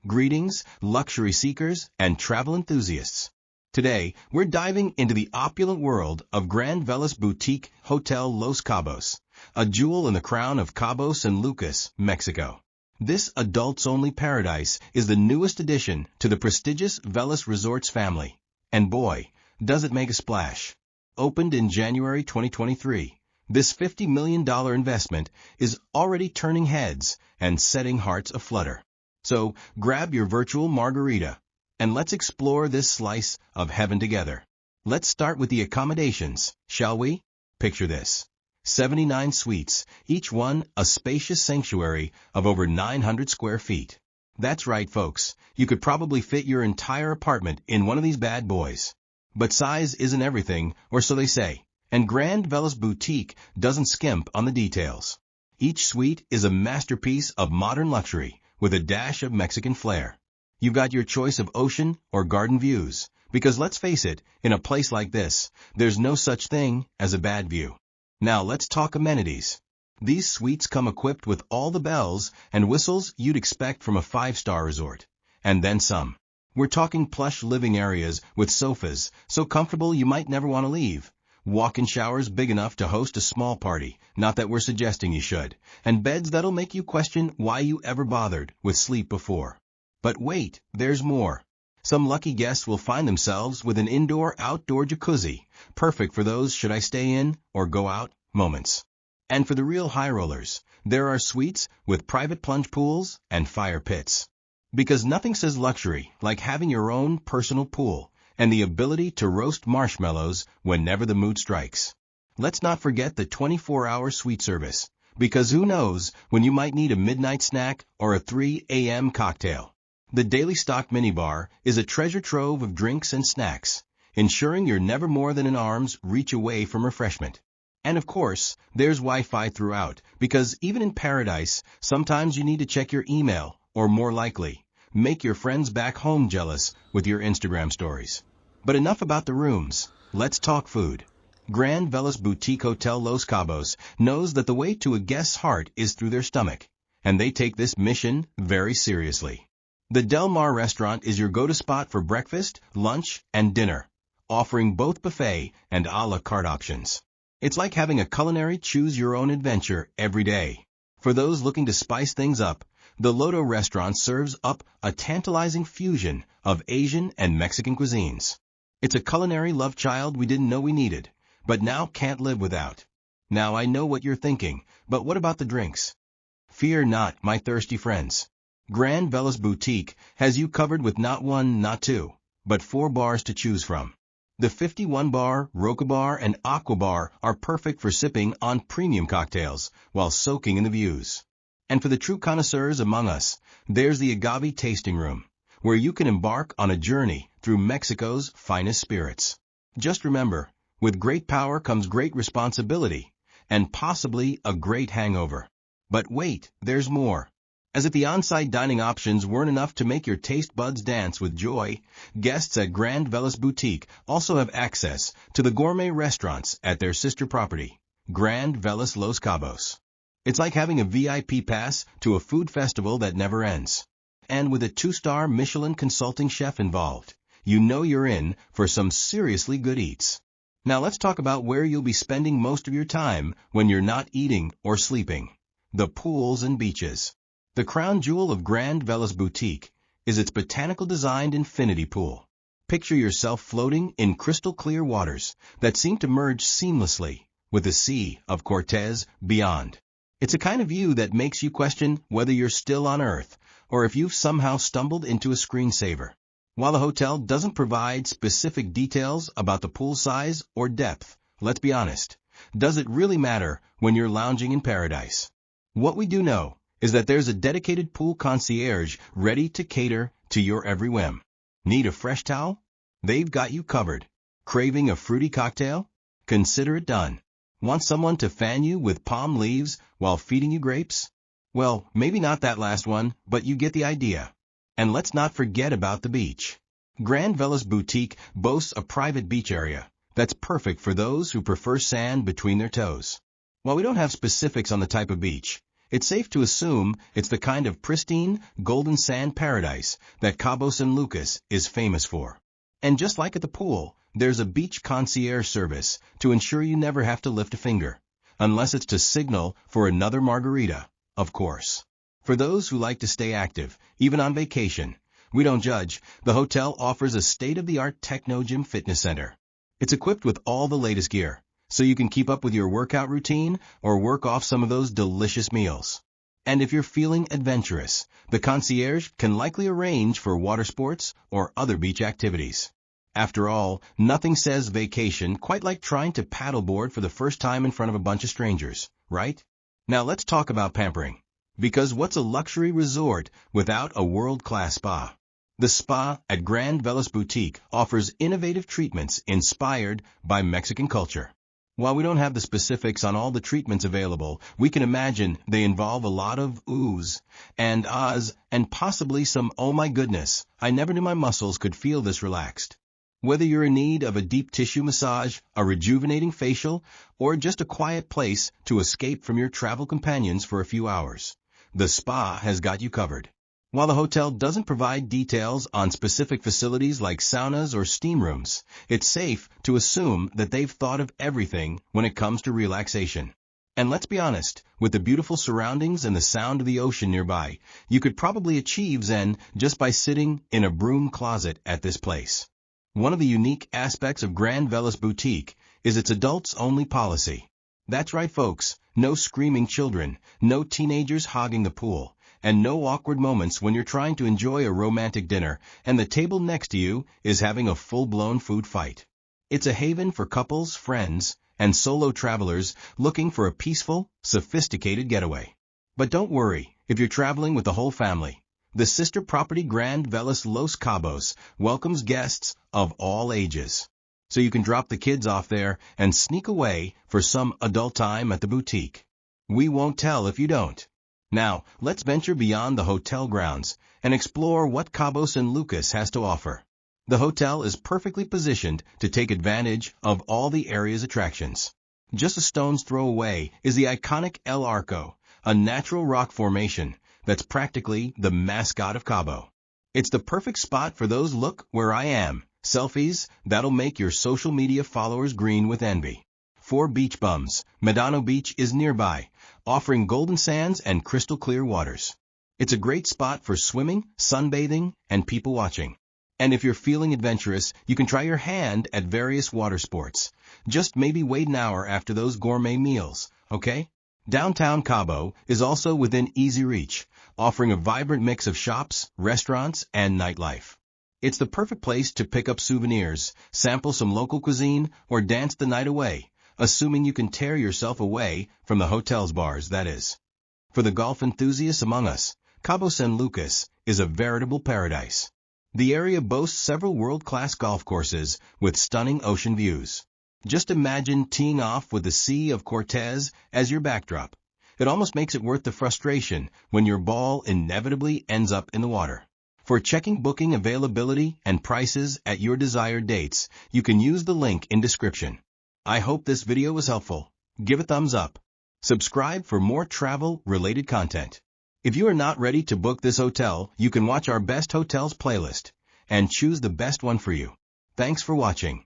Greetings, luxury seekers and travel enthusiasts. Today, we're diving into the opulent world of Grand Velas Boutique Hotel Los Cabos, a jewel in the crown of Cabo San Lucas, Mexico. This adults-only paradise is the newest addition to the prestigious Velas Resorts family. And boy, does it make a splash. Opened in January 2023, this $50 million investment is already turning heads and setting hearts aflutter. So grab your virtual margarita, and let's explore this slice of heaven together. Let's start with the accommodations, shall we? Picture this. 79 suites, each one a spacious sanctuary of over 900 square feet. That's right, folks. You could probably fit your entire apartment in one of these bad boys. But size isn't everything, or so they say, and Grand Velas Boutique doesn't skimp on the details. Each suite is a masterpiece of modern luxury, with a dash of Mexican flair. You've got your choice of ocean or garden views, because let's face it, in a place like this, there's no such thing as a bad view. Now let's talk amenities. These suites come equipped with all the bells and whistles you'd expect from a five-star resort. And then some. We're talking plush living areas with sofas so comfortable you might never want to leave. Walk-in showers big enough to host a small party, not that we're suggesting you should, and beds that'll make you question why you ever bothered with sleep before. But wait, there's more. Some lucky guests will find themselves with an indoor-outdoor jacuzzi, perfect for those should I stay in or go out moments. And for the real high rollers, there are suites with private plunge pools and fire pits. Because nothing says luxury like having your own personal pool and the ability to roast marshmallows whenever the mood strikes. Let's not forget the 24-hour suite service, because who knows when you might need a midnight snack or a 3 a.m. cocktail. The daily stock minibar is a treasure trove of drinks and snacks, ensuring you're never more than an arm's reach away from refreshment. And of course, there's Wi-Fi throughout, because even in paradise, sometimes you need to check your email, or more likely, make your friends back home jealous with your Instagram stories. But enough about the rooms. Let's talk food. Grand Velas Boutique Hotel Los Cabos knows that the way to a guest's heart is through their stomach, and they take this mission very seriously. The Del Mar restaurant is your go-to spot for breakfast, lunch, and dinner, offering both buffet and a la carte options. It's like having a culinary choose-your-own-adventure every day. For those looking to spice things up, the Loto restaurant serves up a tantalizing fusion of Asian and Mexican cuisines. It's a culinary love child we didn't know we needed, but now can't live without. Now I know what you're thinking, but what about the drinks? Fear not, my thirsty friends. Grand Velas Boutique has you covered with not one, not two, but 4 bars to choose from. The 51-bar, Roca Bar, and Aqua Bar are perfect for sipping on premium cocktails while soaking in the views. And for the true connoisseurs among us, there's the Agave tasting room, where you can embark on a journey through Mexico's finest spirits. Just remember, with great power comes great responsibility, and possibly a great hangover. But wait, there's more. As if the on-site dining options weren't enough to make your taste buds dance with joy, guests at Grand Velas Boutique also have access to the gourmet restaurants at their sister property, Grand Velas Los Cabos. It's like having a VIP pass to a food festival that never ends. And with a 2-star Michelin consulting chef involved, you know you're in for some seriously good eats. Now let's talk about where you'll be spending most of your time when you're not eating or sleeping. The pools and beaches. The crown jewel of Grand Velas Boutique is its botanical-designed infinity pool. Picture yourself floating in crystal-clear waters that seem to merge seamlessly with the Sea of Cortez beyond. It's a kind of view that makes you question whether you're still on Earth or if you've somehow stumbled into a screensaver. While the hotel doesn't provide specific details about the pool size or depth, let's be honest, does it really matter when you're lounging in paradise? What we do know is that there's a dedicated pool concierge ready to cater to your every whim. Need a fresh towel? They've got you covered. Craving a fruity cocktail? Consider it done. Want someone to fan you with palm leaves while feeding you grapes? Well, maybe not that last one, but you get the idea. And let's not forget about the beach. Grand Velas Boutique boasts a private beach area that's perfect for those who prefer sand between their toes. While we don't have specifics on the type of beach, It's safe to assume it's the kind of pristine, golden sand paradise that Cabo San Lucas is famous for. And just like at the pool, there's a beach concierge service to ensure you never have to lift a finger, unless it's to signal for another margarita, of course. For those who like to stay active, even on vacation, we don't judge. The hotel offers a state-of-the-art techno gym fitness center. It's equipped with all the latest gear, so you can keep up with your workout routine or work off some of those delicious meals. And if you're feeling adventurous, the concierge can likely arrange for water sports or other beach activities. After all, nothing says vacation quite like trying to paddleboard for the first time in front of a bunch of strangers, right? Now let's talk about pampering. Because what's a luxury resort without a world-class spa? The spa at Grand Velas Boutique offers innovative treatments inspired by Mexican culture. While we don't have the specifics on all the treatments available, we can imagine they involve a lot of oohs and ahs and possibly some oh my goodness, I never knew my muscles could feel this relaxed. Whether you're in need of a deep tissue massage, a rejuvenating facial, or just a quiet place to escape from your travel companions for a few hours, the spa has got you covered. While the hotel doesn't provide details on specific facilities like saunas or steam rooms, it's safe to assume that they've thought of everything when it comes to relaxation. And let's be honest, with the beautiful surroundings and the sound of the ocean nearby, you could probably achieve Zen just by sitting in a broom closet at this place. One of the unique aspects of Grand Velas Boutique is its adults-only policy. That's right, folks, no screaming children, no teenagers hogging the pool, and no awkward moments when you're trying to enjoy a romantic dinner and the table next to you is having a full-blown food fight. It's a haven for couples, friends, and solo travelers looking for a peaceful, sophisticated getaway. But don't worry if you're traveling with the whole family. The sister property Grand Velas Los Cabos welcomes guests of all ages. So you can drop the kids off there and sneak away for some adult time at the boutique. We won't tell if you don't. Now, let's venture beyond the hotel grounds and explore what Cabo San Lucas has to offer. The hotel is perfectly positioned to take advantage of all the area's attractions. Just a stone's throw away is the iconic El Arco, a natural rock formation that's practically the mascot of Cabo. It's the perfect spot for those look where I am selfies that'll make your social media followers green with envy. For beach bums, Medano Beach is nearby, offering golden sands and crystal clear waters. It's a great spot for swimming, sunbathing, and people watching. And if you're feeling adventurous, you can try your hand at various water sports. Just maybe wait an hour after those gourmet meals, okay? Downtown Cabo is also within easy reach, offering a vibrant mix of shops, restaurants, and nightlife. It's the perfect place to pick up souvenirs, sample some local cuisine, or dance the night away, assuming you can tear yourself away from the hotel's bars, that is. For the golf enthusiasts among us, Cabo San Lucas is a veritable paradise. The area boasts several world-class golf courses with stunning ocean views. Just imagine teeing off with the Sea of Cortez as your backdrop. It almost makes it worth the frustration when your ball inevitably ends up in the water. For checking booking availability and prices at your desired dates, you can use the link in description. I hope this video was helpful. Give a thumbs up. Subscribe for more travel-related content. If you are not ready to book this hotel, you can watch our Best Hotels playlist and choose the best one for you. Thanks for watching.